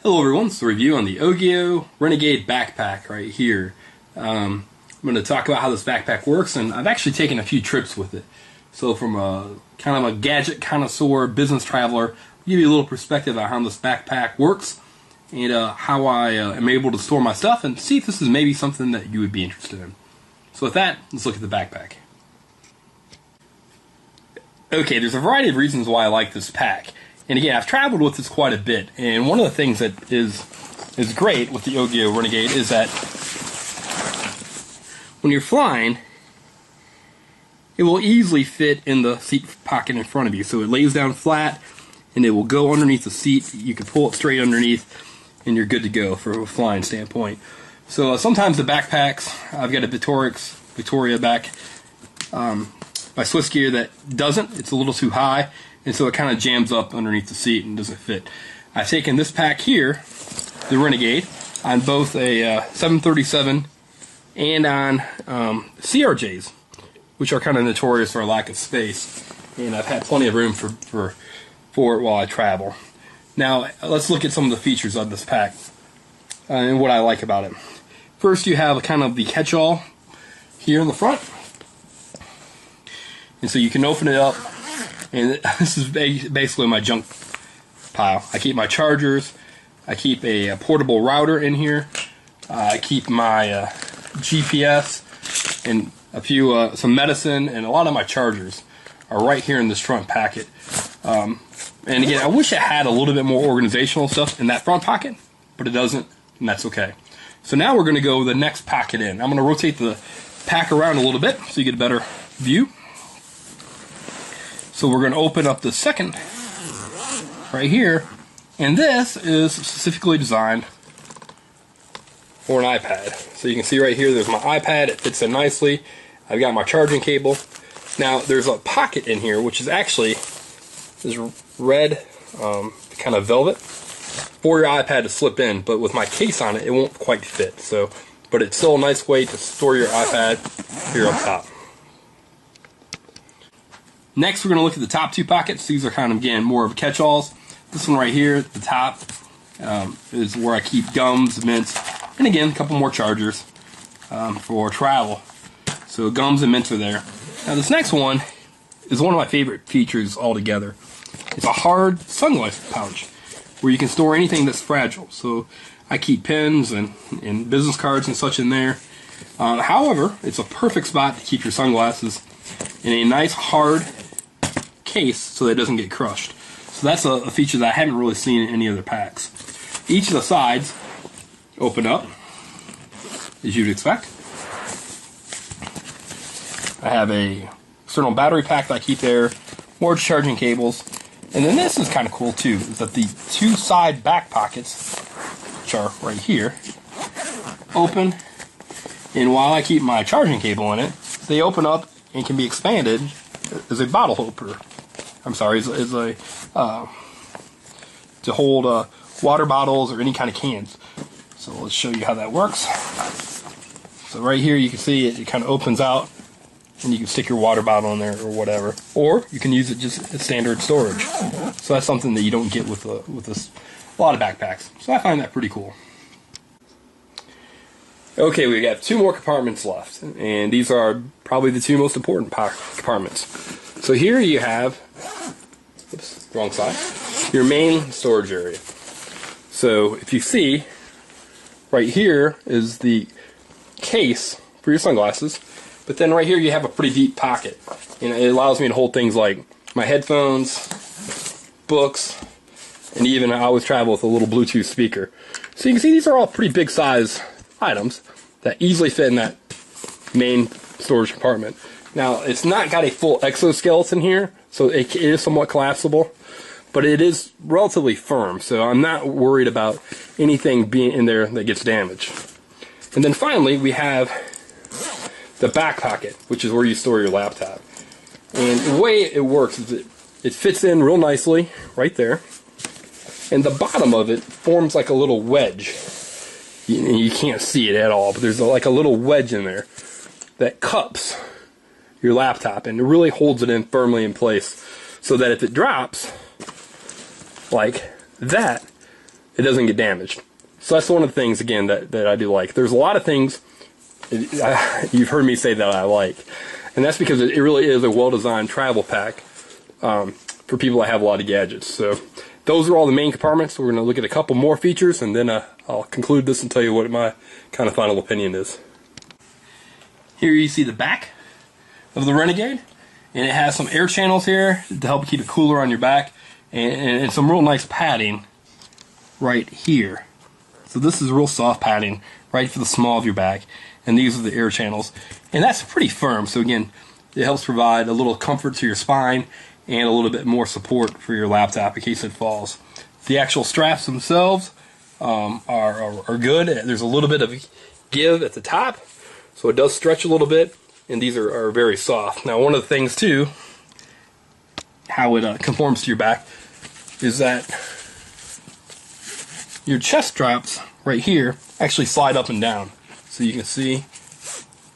Hello everyone, it's the review on the Ogio Renegade backpack right here. I'm going to talk about how this backpack works, and I've actually taken a few trips with it. So from a kind of a gadget connoisseur, business traveler, I'll give you a little perspective on how this backpack works and how I am able to store my stuff, and see if this is maybe something that you would be interested in. So with that, let's look at the backpack. Okay, there's a variety of reasons why I like this pack. And again, I've traveled with this quite a bit, and one of the things that is great with the Ogio Renegade is that when you're flying, it will easily fit in the seat pocket in front of you. So it lays down flat, and it will go underneath the seat. You can pull it straight underneath, and you're good to go from a flying standpoint. So sometimes the backpacks, I've got a Victoria back by Swiss Gear that doesn't. It's a little too high. And so it kind of jams up underneath the seat and doesn't fit. I've taken this pack here, the Renegade, on both a 737 and on CRJs, which are kind of notorious for a lack of space. And I've had plenty of room for it while I travel. Now, let's look at some of the features of this pack and what I like about it. First, you have kind of the catch-all here in the front. And so you can open it up. And this is basically my junk pile. I keep my chargers, I keep a portable router in here, I keep my GPS, and some medicine, and a lot of my chargers are right here in this front pocket. And again, I wish it had a little bit more organizational stuff in that front pocket, but it doesn't, and that's okay. So now we're going to go the next pocket in. I'm going to rotate the pack around a little bit so you get a better view. So we're going to open up the second right here, and this is specifically designed for an iPad. So you can see right here, there's my iPad. It fits in nicely. I've got my charging cable. Now there's a pocket in here, which is actually this red kind of velvet for your iPad to slip in, but with my case on it, it won't quite fit. So, but it's still a nice way to store your iPad here up top. Next, we're going to look at the top two pockets. These are kind of, again, more of catch-alls. This one right here at the top is where I keep gums, mints, and again, a couple more chargers for travel. So gums and mints are there. Now this next one is one of my favorite features altogether. It's a hard sunglass pouch where you can store anything that's fragile. So I keep pens and business cards and such in there. However, it's a perfect spot to keep your sunglasses in a nice hard case so that it doesn't get crushed. So that's a feature that I haven't really seen in any other packs. Each of the sides open up, as you'd expect. I have a external battery pack that I keep there, more charging cables, and then this is kind of cool too, is that the two side back pockets, which are right here, open, and while I keep my charging cable in it, they open up and can be expanded as a bottle opener. I'm sorry, to hold water bottles or any kind of cans. So let's show you how that works. So right here you can see it kind of opens out, and you can stick your water bottle in there or whatever. Or you can use it just as standard storage. So that's something that you don't get with a lot of backpacks. So I find that pretty cool. Okay, we got two more compartments left, and these are probably the two most important compartments. So here you have, oops, wrong side, your main storage area. So if you see, right here is the case for your sunglasses, but then right here you have a pretty deep pocket, and it allows me to hold things like my headphones, books, and even I always travel with a little Bluetooth speaker. So you can see these are all pretty big size items that easily fit in that main storage compartment. Now, it's not got a full exoskeleton here, so it is somewhat collapsible, but it is relatively firm, so I'm not worried about anything being in there that gets damaged. And then finally, we have the back pocket, which is where you store your laptop. And the way it works is it fits in real nicely right there, and the bottom of it forms like a little wedge. You can't see it at all, but there's like a little wedge in there that cups your laptop and it really holds it in firmly in place so that if it drops like that, it doesn't get damaged. So that's one of the things, again, that I do like. There's a lot of things you've heard me say that I like, and that's because it really is a well-designed travel pack for people that have a lot of gadgets. So those are all the main compartments. We're going to look at a couple more features, and then I'll conclude this and tell you what my kind of final opinion is. Here you see the back of the Renegade, and it has some air channels here to help keep it cooler on your back, and some real nice padding right here. So this is real soft padding right for the small of your back, and these are the air channels, and that's pretty firm. So again, it helps provide a little comfort to your spine and a little bit more support for your laptop in case it falls. The actual straps themselves are good. There's a little bit of give at the top, so it does stretch a little bit, and these are very soft. Now, one of the things too, how it conforms to your back, is that your chest straps right here actually slide up and down. So you can see,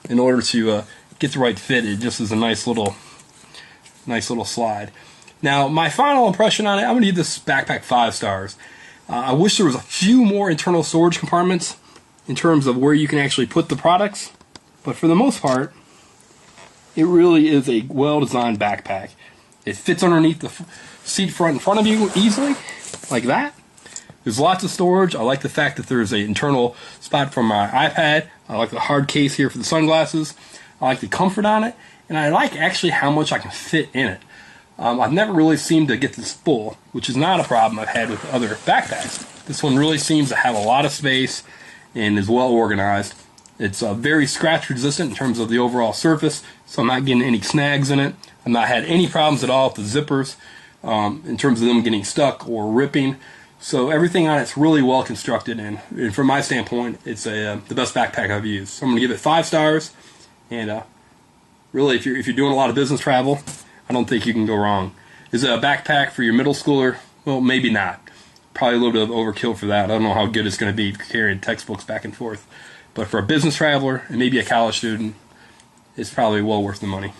in order to get the right fit, it just is a nice little slide. Now, my final impression on it, I'm going to give this backpack 5 stars. I wish there was a few more internal storage compartments in terms of where you can actually put the products, but for the most part, it really is a well-designed backpack. It fits underneath the seat front in front of you easily, like that. There's lots of storage. I like the fact that there's an internal spot for my iPad. I like the hard case here for the sunglasses. I like the comfort on it, and I like actually how much I can fit in it. I've never really seemed to get this full, which is not a problem I've had with other backpacks. This one really seems to have a lot of space and is well organized. It's very scratch resistant in terms of the overall surface, so I'm not getting any snags in it. I've not had any problems at all with the zippers in terms of them getting stuck or ripping. So everything on it's really well constructed, and from my standpoint, it's the best backpack I've used. So I'm going to give it 5 stars, and really, if you're doing a lot of business travel, I don't think you can go wrong. Is it a backpack for your middle schooler? Well, maybe not. Probably a little bit of overkill for that. I don't know how good it's going to be carrying textbooks back and forth. But for a business traveler and maybe a college student, it's probably well worth the money.